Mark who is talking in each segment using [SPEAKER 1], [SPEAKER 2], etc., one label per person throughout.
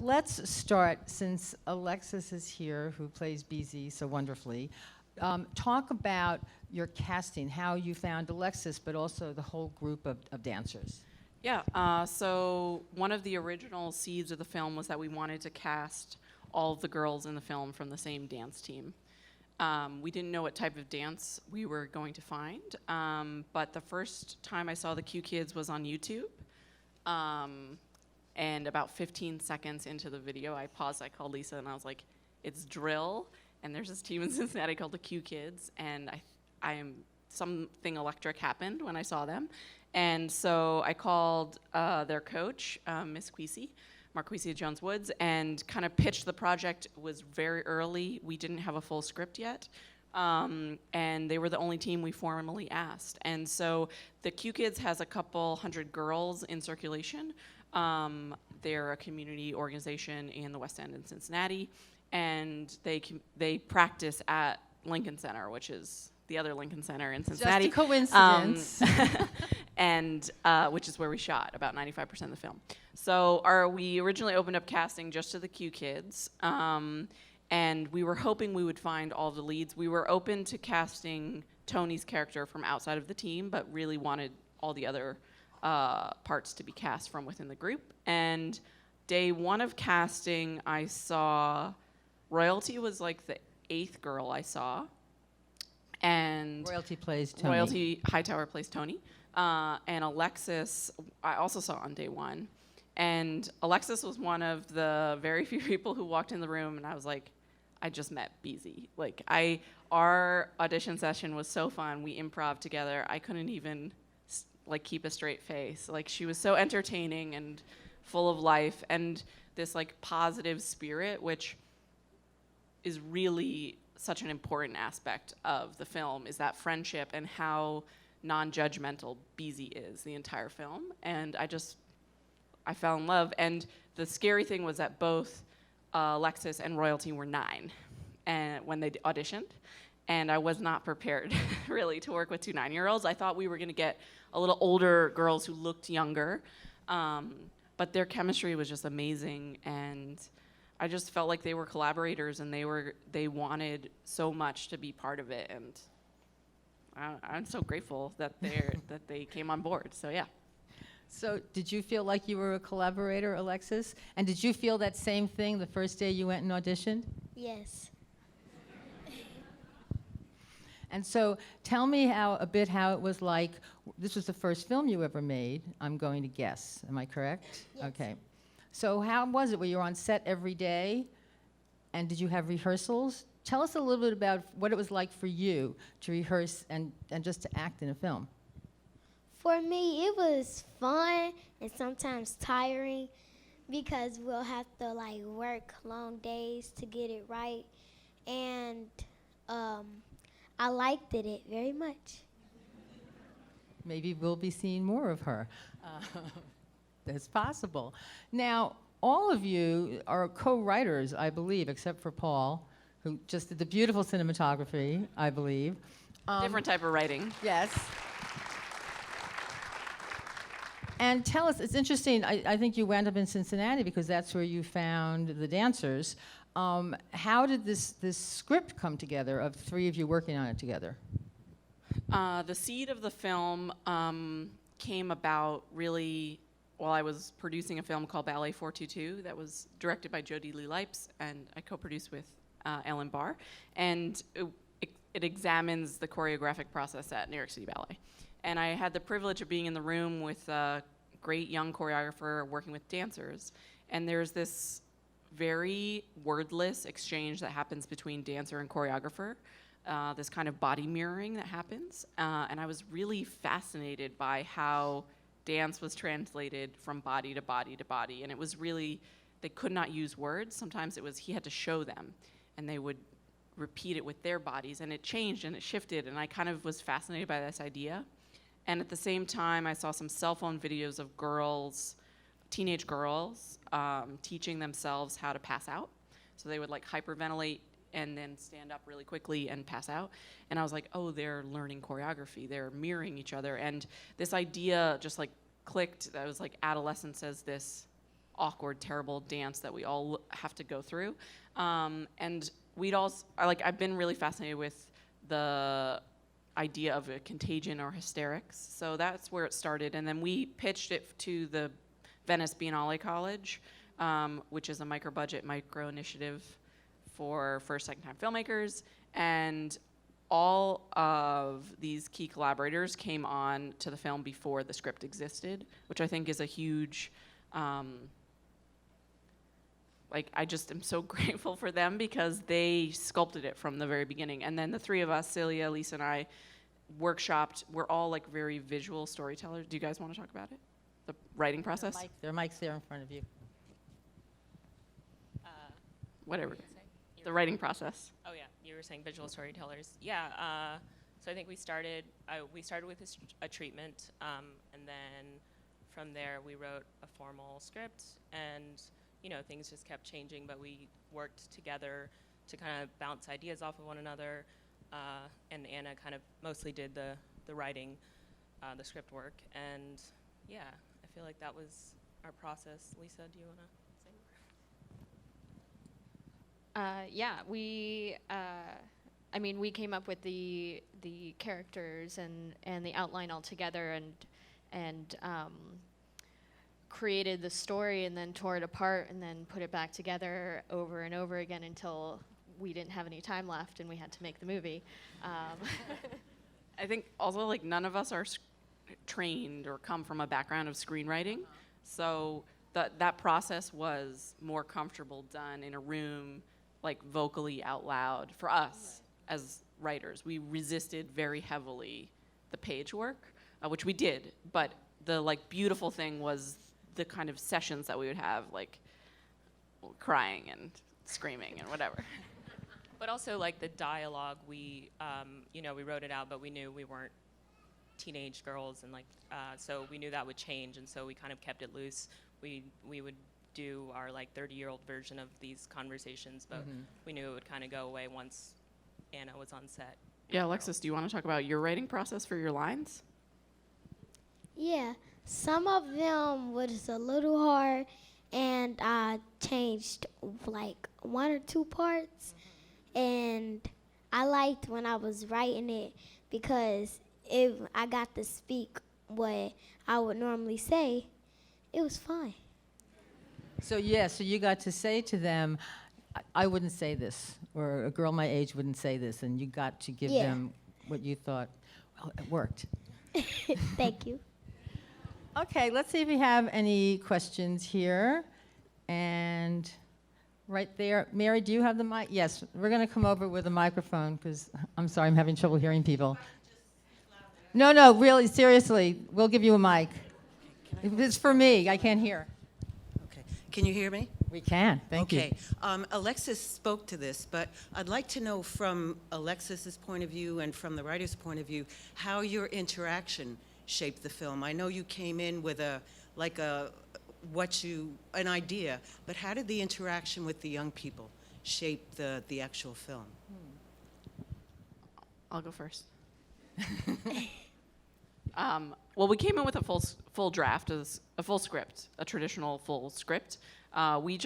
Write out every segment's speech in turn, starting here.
[SPEAKER 1] let's start, since Alexis is here, who plays BZ so wonderfully. Talk about your casting, how you found Alexis, but also the whole group of dancers.
[SPEAKER 2] Yeah, so one of the original seeds of the film was that we wanted to cast all of the girls in the film from the same dance team. We didn't know what type of dance we were going to find, but the first time I saw the Q Kids was on YouTube. And about 15 seconds into the video, I paused, I called Lisa, and I was like, it's drill, and there's this team in Cincinnati called the Q Kids, and something electric happened when I saw them. And so I called their coach, Miss Queasy, Marquisia Jones-Woods, and kind of pitched the project. It was very early. We didn't have a full script yet. And they were the only team we formally asked. And so the Q Kids has a couple hundred girls in circulation. They're a community organization in the West End in Cincinnati, and they practice at Lincoln Center, which is the other Lincoln Center in Cincinnati.
[SPEAKER 1] Just a coincidence.
[SPEAKER 2] And which is where we shot about 95% of the film. So we originally opened up casting just to the Q Kids, and we were hoping we would find all the leads. We were open to casting Tony's character from outside of the team, but really wanted all the other parts to be cast from within the group. And day one of casting, I saw Royalty was like the 8th girl I saw. And
[SPEAKER 1] Royalty plays Tony.
[SPEAKER 2] Royalty Hightower plays Tony. And Alexis, I also saw on day one. And Alexis was one of the very few people who walked in the room, and I was like, I just met BZ. Like, our audition session was so fun. We improv together. I couldn't even keep a straight face. Like, she was so entertaining and full of life and this positive spirit, which is really such an important aspect of the film, is that friendship and how non-judgmental BZ is the entire film. And I fell in love. And the scary thing was that both Alexis and Royalty were 9 when they auditioned. And I was not prepared, really, to work with 2 9-year-olds. I thought we were going to get a little older girls who looked younger. But their chemistry was just amazing. And I just felt like they were collaborators, and they wanted so much to be part of it. And I'm so grateful that they came on board. So, yeah.
[SPEAKER 1] So did you feel like you were a collaborator, Alexis? And did you feel that same thing the first day you went and auditioned?
[SPEAKER 3] Yes.
[SPEAKER 1] And so tell me how it was like. This was the first film you ever made, I'm going to guess. Am I correct?
[SPEAKER 3] Yes.
[SPEAKER 1] Okay. So how was it? Were you on set every day? And did you have rehearsals? Tell us a little bit about what it was like for you to rehearse and just to act in a film.
[SPEAKER 3] For me, it was fun and sometimes tiring because we'll have to work long days to get it right. And I liked it very much.
[SPEAKER 1] Maybe we'll be seeing more of her. That's possible. Now, all of you are co-writers, I believe, except for Paul, who just did the beautiful cinematography, I believe.
[SPEAKER 2] Different type of writing.
[SPEAKER 1] Yes. And tell us, it's interesting, I think you wound up in Cincinnati because that's where you found the dancers. How did this script come together of 3 of you working on it together?
[SPEAKER 2] The seed of the film came about really while I was producing a film called Ballet 422 that was directed by Jody Lee Lipes, and I co-produced with Ellen Barr. And it examines the choreographic process at New York City Ballet. And I had the privilege of being in the room with a great young choreographer working with dancers. And there's this very wordless exchange that happens between dancer and choreographer, this kind of body mirroring that happens. And I was really fascinated by how dance was translated from body to body to body. And it was really, they could not use words. Sometimes it was he had to show them, and they would repeat it with their bodies. And it changed and it shifted, and I kind of was fascinated by this idea. And at the same time, I saw some cell phone videos of girls, teenage girls, teaching themselves how to pass out. So they would hyperventilate and then stand up really quickly and pass out. And I was like, oh, they're learning choreography. They're mirroring each other. And this idea just clicked. That was adolescence as this awkward, terrible dance that we all have to go through. And I've been really fascinated with the idea of a contagion or hysterics. So that's where it started. And then we pitched it to the Venice Biennale College, which is a micro-budget, micro-initiative for first, second-time filmmakers. And all of these key collaborators came on to the film before the script existed, which I think is a huge, I just am so grateful for them because they sculpted it from the very beginning. And then the three of us, Celia, Lisa, and I, workshopped. We're all like very visual storytellers. Do you guys want to talk about it? The writing process?
[SPEAKER 1] There are mics there in front of you.
[SPEAKER 2] Whatever. The writing process.
[SPEAKER 4] Oh yeah, you were saying visual storytellers. Yeah, so I think we started with a treatment, and then from there we wrote a formal script, and things just kept changing, but we worked together to kind of bounce ideas off of one another, and Anna kind of mostly did the writing, the script work, and yeah, I feel like that was our process. Lisa, do you want to say more?
[SPEAKER 5] Yeah, we came up with the characters and the outline all together, and created the story, and then tore it apart, and then put it back together over and over again until we didn't have any time left, and we had to make the movie.
[SPEAKER 2] I think also none of us are trained or come from a background of screenwriting, so that process was more comfortable done in a room, vocally out loud for us as writers. We resisted very heavily the page work, which we did, but the beautiful thing was the kind of sessions that we would have, crying and screaming and whatever.
[SPEAKER 4] But also the dialogue, we wrote it out, but we knew we weren't teenage girls, and so we knew that would change, and so we kind of kept it loose. We would do our 30-year-old version of these conversations, but we knew it would kind of go away once Anna was on set.
[SPEAKER 2] Yeah, Alexis, do you want to talk about your writing process for your lines?
[SPEAKER 3] Yeah, some of them was a little hard, and I changed one or two parts, and I liked when I was writing it because if I got to speak what I would normally say, it was fun.
[SPEAKER 1] So you got to say to them, I wouldn't say this, or a girl my age wouldn't say this, and you got to give them what you thought. Well, it worked.
[SPEAKER 3] Thank you.
[SPEAKER 1] Okay, let's see if we have any questions here. And right there, Mary, do you have the mic? Yes, we're going to come over with a microphone because I'm sorry, I'm having trouble hearing people. No, really, seriously, we'll give you a mic. It's for me, I can't hear.
[SPEAKER 6] Okay, can you hear me?
[SPEAKER 1] We can, thank you.
[SPEAKER 6] Okay, Alexis spoke to this, but I'd like to know from Alexis's point of view and from the writer's point of view, how your interaction shaped the film. I know you came in with an idea, but how did the interaction with the young people shape the actual film?
[SPEAKER 2] I'll go first. Well, we came in with a full draft, a full script, a traditional full script. We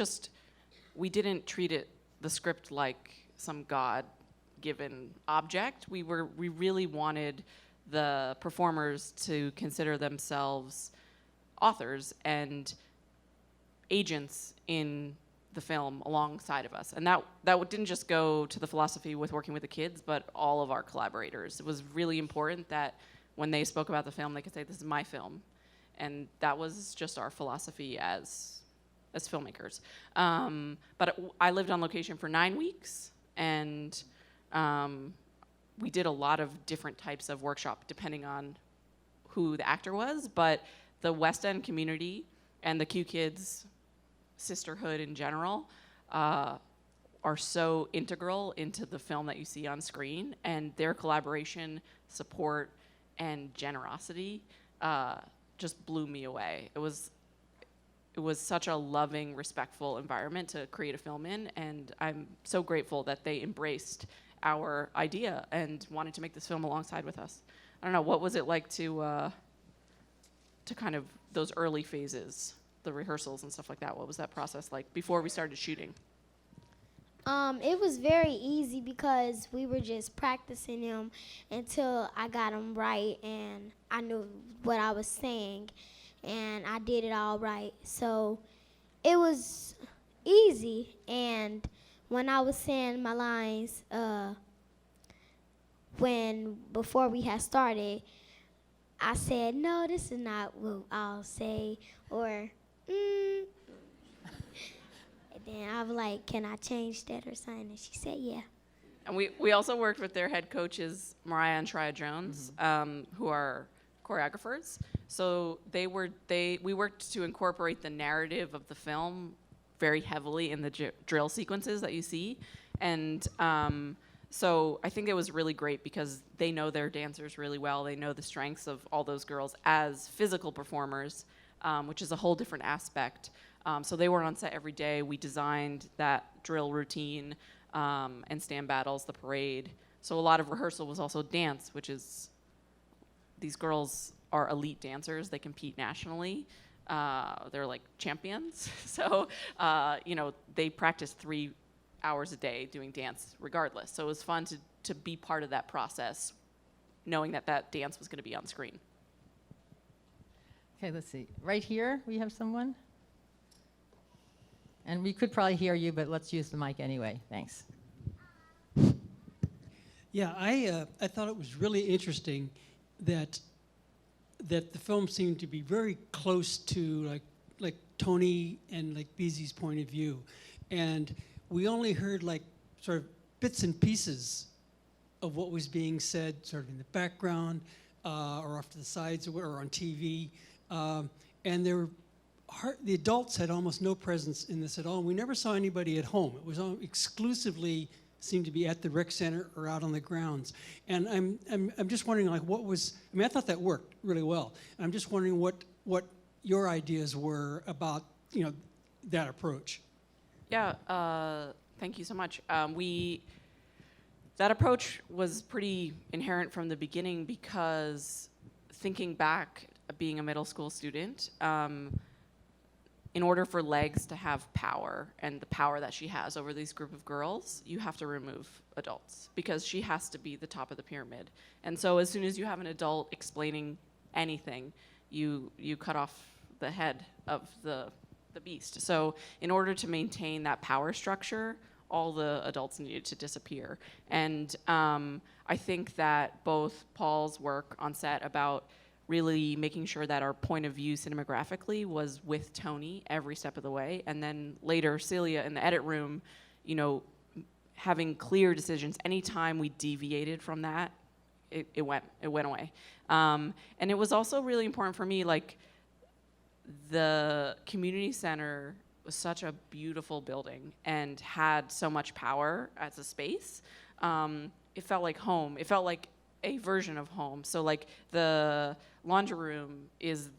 [SPEAKER 2] didn't treat the script like some God-given object. We really wanted the performers to consider themselves authors and agents in the film alongside of us. And that didn't just go to the philosophy with working with the kids, but all of our collaborators. It was really important that when they spoke about the film, they could say, this is my film. And that was just our philosophy as filmmakers. But I lived on location for 9 weeks, and we did a lot of different types of workshop depending on who the actor was, but the West End community and the Q Kids sisterhood in general are so integral into the film that you see on screen, and their collaboration, support, and generosity just blew me away. It was such a loving, respectful environment to create a film in, and I'm so grateful that they embraced our idea and wanted to make this film alongside with us. I don't know, what was it like to kind of those early phases, the rehearsals and stuff like that? What was that process like before we started shooting?
[SPEAKER 3] It was very easy because we were just practicing them until I got them right and I knew what I was saying and I did it all right. So it was easy. And when I was saying my lines, before we had started, I said, no, this is not what I'll say, or, And then I was like, can I change that or something? And she said, yeah.
[SPEAKER 2] And we also worked with their head coaches, Mariah and Shreya Jones, who are choreographers. So we worked to incorporate the narrative of the film very heavily in the drill sequences that you see. And so I think it was really great because they know their dancers really well. They know the strengths of all those girls as physical performers, which is a whole different aspect. So they were on set every day. We designed that drill routine and stand battles, the parade. So a lot of rehearsal was also dance, which is, these girls are elite dancers. They compete nationally. They're like champions. So, they practice 3 hours a day doing dance regardless. So it was fun to be part of that process, knowing that dance was going to be on screen.
[SPEAKER 1] Okay, let's see. Right here, we have someone. And we could probably hear you, but let's use the mic anyway. Thanks.
[SPEAKER 7] Yeah, I thought it was really interesting that the film seemed to be very close to like Tony and like Beezy's point of view, and we only heard like sort of bits and pieces of what was being said, sort of in the background or off to the sides or on TV, and the adults had almost no presence in this at all. We never saw anybody at home. It was all exclusively seemed to be at the rec center or out on the grounds. And I'm just wondering, like, I thought that worked really well. I'm just wondering what your ideas were about, that approach.
[SPEAKER 2] Yeah, thank you so much. That approach was pretty inherent from the beginning because thinking back, being a middle school student, in order for Legs to have power and the power that she has over these group of girls, you have to remove adults because she has to be the top of the pyramid. And so as soon as you have an adult explaining anything, you cut off the head of the beast. So in order to maintain that power structure, all the adults needed to disappear. And I think that both Paul's work on set about really making sure that our point of view cinematographically was with Tony every step of the way. And then later, Celia in the edit room, having clear decisions. Anytime we deviated from that, it went away. And it was also really important for me, like, the community center was such a beautiful building and had so much power as a space. It felt like home. It felt like a version of home. So like the laundry room is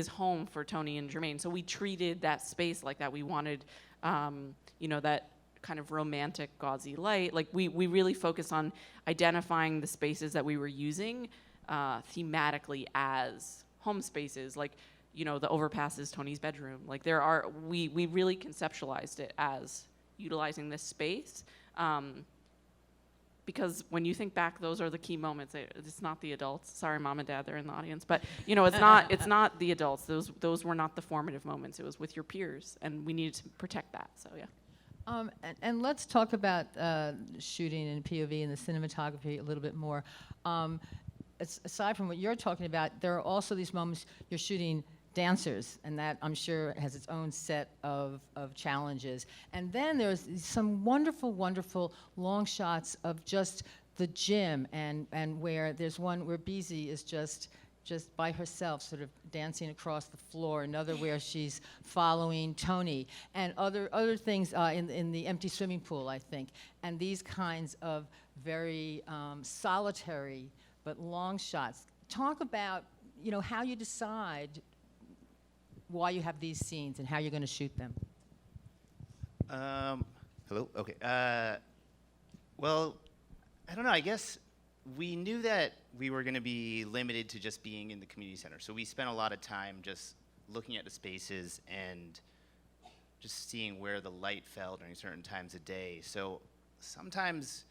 [SPEAKER 2] home for Tony and Jermaine. So we treated that space like that. We wanted, that kind of romantic gauzy light. Like we really focused on identifying the spaces that we were using thematically as home spaces. Like, the overpass is Tony's bedroom. Like we really conceptualized it as utilizing this space. Because when you think back, those are the key moments. It's not the adults. Sorry, Mom and Dad, they're in the audience. But it's not the adults. Those were not the formative moments. It was with your peers, and we needed to protect that. So yeah.
[SPEAKER 1] And let's talk about shooting and POV and the cinematography a little bit more. Aside from what you're talking about, there are also these moments you're shooting dancers, and that I'm sure has its own set of challenges. And then there's some wonderful, wonderful long shots of just the gym, and where there's one where Beezy is just by herself, sort of dancing across the floor. Another where she's following Tony, and other things in the empty swimming pool, I think. And these kinds of very solitary but long shots. Talk about how you decide why you have these scenes and how you're going to shoot them.
[SPEAKER 8] Hello? Okay. Well, I don't know. I guess we knew that we were going to be limited to just being in the community center. So we spent a lot of time just looking at the spaces and just seeing where the light fell during certain times of day. So sometimes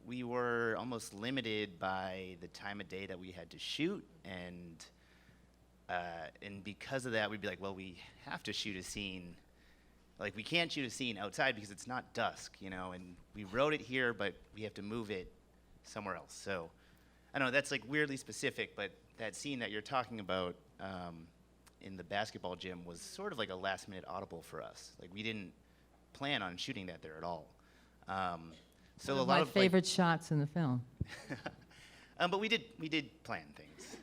[SPEAKER 8] we were almost limited by the time of day that we had to shoot, and because of that, we'd be like, well, we have to shoot a scene. Like, we can't shoot a scene outside because it's not dusk, you know, and we wrote it here, but we have to move it somewhere else. So, I don't know, that's like weirdly specific, but that scene that you're talking about in the basketball gym was sort of like a last-minute audible for us. Like, we didn't plan on shooting that there at all. So
[SPEAKER 1] One
[SPEAKER 8] a
[SPEAKER 1] of
[SPEAKER 8] lot
[SPEAKER 1] my
[SPEAKER 8] of
[SPEAKER 1] favorite shots in the film.
[SPEAKER 8] but we did plan things.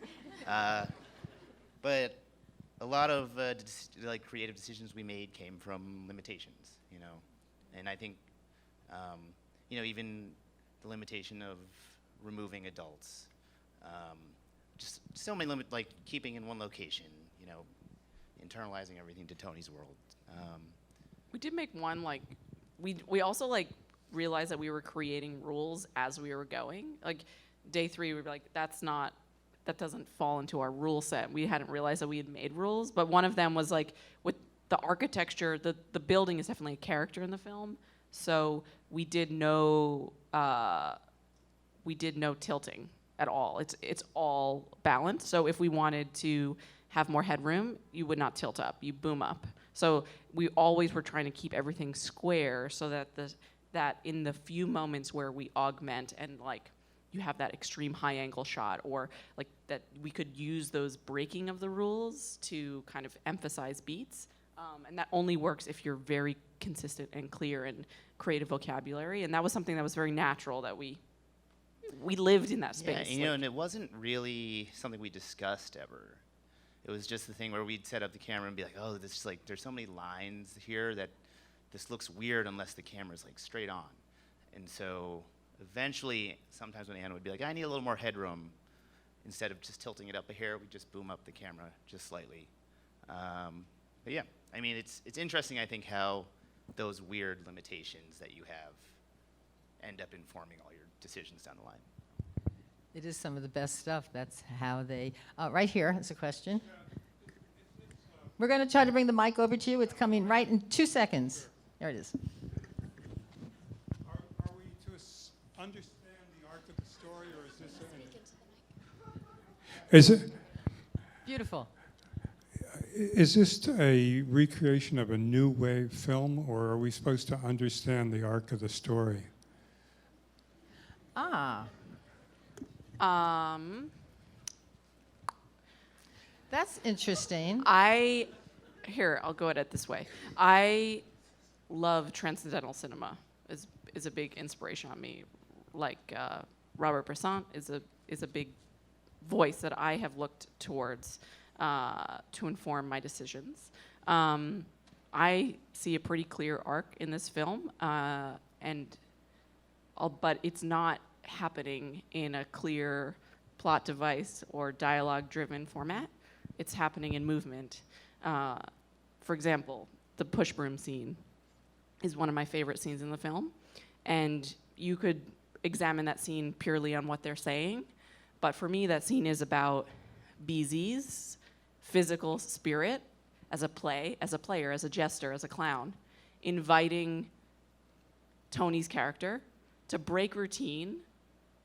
[SPEAKER 8] But a lot of like creative decisions we made came from limitations, you know, and I think, you know, even the limitation of removing adults, just so many like keeping in one location, you know, internalizing everything to Tony's world.
[SPEAKER 2] We did make one, like, we also, like, realized that we were creating rules as we were going. Like, day 3, we'd be like, that doesn't fall into our rule set. We hadn't realized that we had made rules, but one of them was, like, with the architecture, the building is definitely a character in the film, so we did no tilting at all. It's all balanced, so if we wanted to have more headroom, you would not tilt up, you boom up. So we always were trying to keep everything square so that in the few moments where we augment and, like, you have that extreme high angle shot, or like that we could use those breaking of the rules to kind of emphasize beats. And that only works if you're very consistent and clear and creative vocabulary. And that was something that was very natural, that we lived in that space.
[SPEAKER 8] Yeah, you know, and it wasn't really something we discussed ever. It was just the thing where we'd set up the camera and be like, oh, this, like, there's so many lines here that this looks weird unless the camera's, like, straight on. And so eventually, sometimes when Anna would be like, I need a little more headroom, instead of just tilting it up a hair, we just boom up the camera just slightly. But yeah, I mean, it's interesting, I think, how those weird limitations that you have end up informing all your decisions down the line.
[SPEAKER 1] It is some of the best stuff. That's how they, right here, that's a question. We're going to try to bring the mic over to you. It's coming right in 2 seconds. There it is.
[SPEAKER 9] Are we to understand the arc of the story, or is this
[SPEAKER 1] Beautiful.
[SPEAKER 9] is this a recreation of a new wave film, or are we supposed to understand the arc of the story?
[SPEAKER 1] That's interesting.
[SPEAKER 2] I'll go at it this way. I love transcendental cinema. Is a big inspiration on me. Like Robert Bresson is a big voice that I have looked towards to inform my decisions. I see a pretty clear arc in this film, but it's not happening in a clear plot device or dialogue-driven format. It's happening in movement. For example, the push broom scene is one of my favorite scenes in the film, and you could examine that scene purely on what they're saying, but for me, that scene is about BZ's physical spirit as a player, as a jester, as a clown, inviting Tony's character to break routine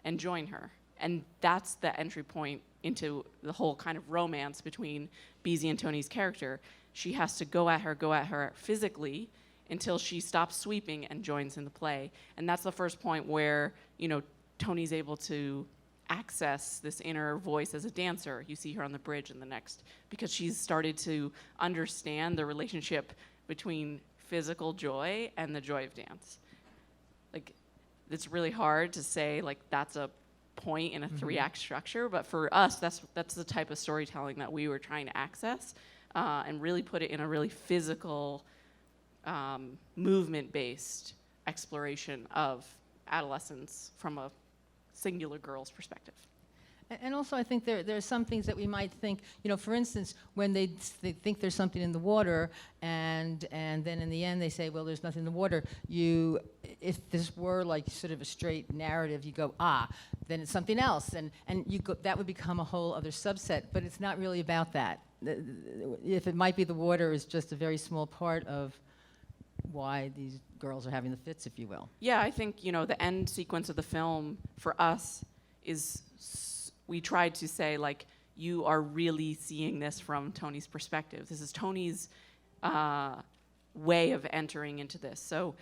[SPEAKER 2] and join her. And that's the entry point into the whole kind of romance between BZ and Tony's character. She has to go at her physically until she stops sweeping and joins in the play. And that's the first point where, you know, Tony's able to access this inner voice as a dancer. You see her on the bridge in the next, because she's started to understand the relationship between physical joy and the joy of dance. Like, it's really hard to say, like, that's a point in a 3-act structure, but for us, that's the type of storytelling that we were trying to access, and really put it in a really physical, movement-based exploration of adolescence from a singular girl's perspective.
[SPEAKER 1] And also, I think there are some things that we might think, you know, for instance, when they think there's something in the water, and then in the end they say, well, there's nothing in the water. If this were like sort of a straight narrative, you go, then it's something else, and you go, that would become a whole other subset. But it's not really about that. if it might be the water is just a very small part of why these girls are having the fits, if you will.
[SPEAKER 2] Yeah, I think, you know, the end sequence of the film for us is we tried to say, like, you are really seeing this from Tony's perspective. This is Tony's way of entering into this. So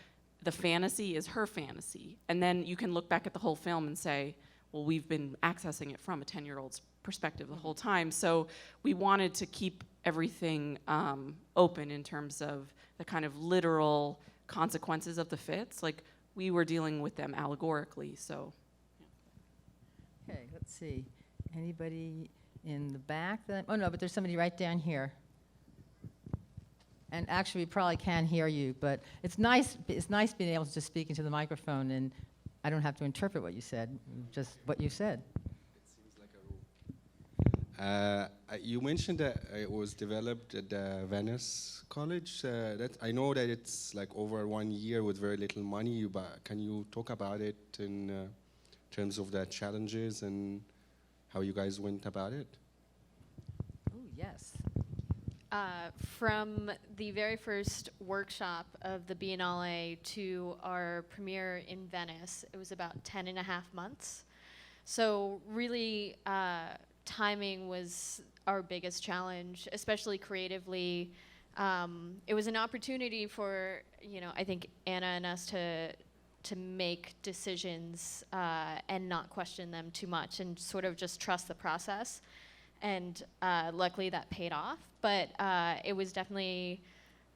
[SPEAKER 2] the fantasy is her fantasy. And then you can look back at the whole film and say, well, we've been accessing it from a 10-year-old's perspective the whole time. So we wanted to keep everything open in terms of the kind of literal consequences of the fits. Like, we were dealing with them allegorically, so.
[SPEAKER 1] Okay, let's see. Anybody in the back? Oh, no, but there's somebody right down here. And actually, we probably can hear you, but it's nice being able to just speak into the microphone, and I don't have to interpret what you said, just what you said.
[SPEAKER 10] You mentioned that it was developed at the Venice College. I know that it's like over 1 year with very little money, but can you talk about it in terms of the challenges and how you guys went about it?
[SPEAKER 1] Oh, yes.
[SPEAKER 5] From the very first workshop of the Biennale to our premiere in Venice, it was about 10 and a half months. So really, timing was our biggest challenge, especially creatively. It was an opportunity for, you know, I think Anna and us to make decisions and not question them too much and sort of just trust the process. And luckily that paid off. But it was definitely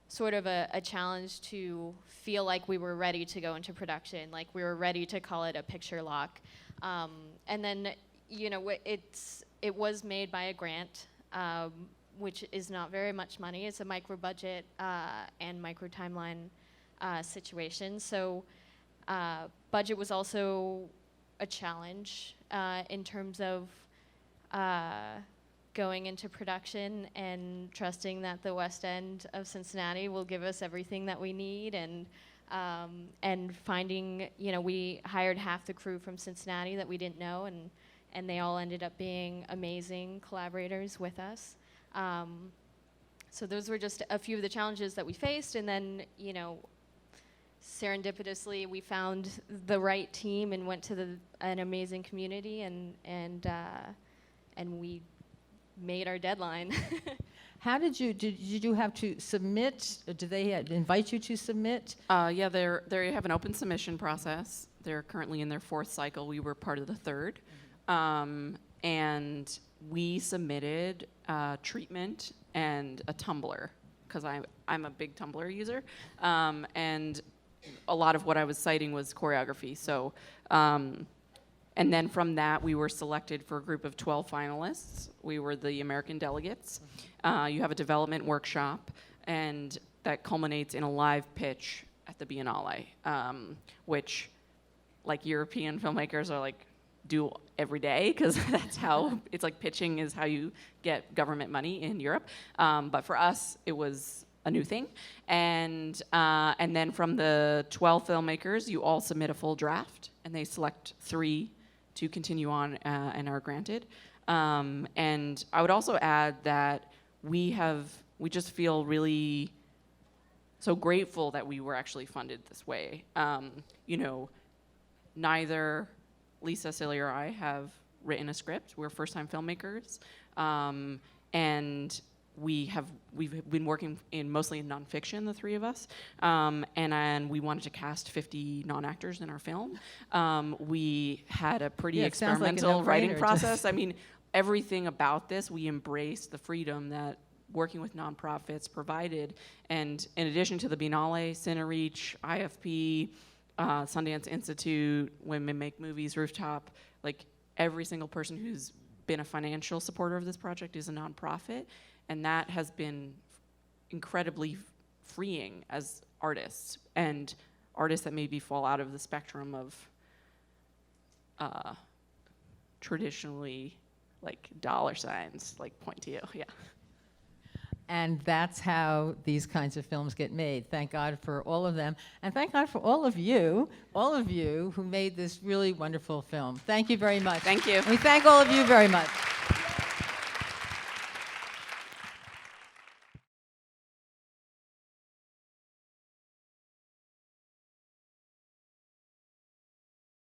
[SPEAKER 5] sort of a challenge to feel like we were ready to go into production, like we were ready to call it a picture lock. And then, you know, it was made by a grant, which is not very much money. It's a micro budget and micro timeline situation. So budget was also a challenge in terms of going into production and trusting that the West End of Cincinnati will give us everything that we need, and finding, you know, we hired half the crew from Cincinnati that we didn't know, and they all ended up being amazing collaborators with us. So those were just a few of the challenges that we faced, and then, you know, serendipitously we found the right team and went to an amazing community, and we made our deadline.
[SPEAKER 1] How did you have to submit? Or did they invite you to submit?
[SPEAKER 2] Yeah, they have an open submission process. They're currently in their 4th cycle. We were part of the 3rd. And we submitted treatment and a Tumblr, because I'm a big Tumblr user. And a lot of what I was citing was choreography. So, and then from that, we were selected for a group of 12 finalists. We were the American delegates. You have a development workshop, and that culminates in a live pitch at the Biennale, which, like, European filmmakers are like, do every day, because that's how, it's like pitching is how you get government money in Europe. But for us, it was a new thing. And then from the 12 filmmakers, you all submit a full draft, and they select 3 to continue on and are granted. And I would also add that we just feel really so grateful that we were actually funded this way. You know, neither Lisa, Celia, or I have written a script. We're first-time filmmakers. And we've been working mostly in nonfiction, the 3 of us, and we wanted to cast 50 non-actors in our film. We had a pretty experimental writing process. I mean, everything about this, we embraced the freedom that working with nonprofits provided. And in addition to the Biennale, CineReach, IFP, Sundance Institute, Women Make Movies, Rooftop, like, every single person who's been a financial supporter of this project is a nonprofit. And that has been incredibly freeing as artists, and artists that maybe fall out of the spectrum of traditionally, like, dollar signs, like, point to you, yeah.
[SPEAKER 1] And that's how these kinds of films get made. Thank God for all of them. And thank God for all of you who made this really wonderful film. Thank you very much.
[SPEAKER 2] Thank you.
[SPEAKER 1] We thank all of you very much.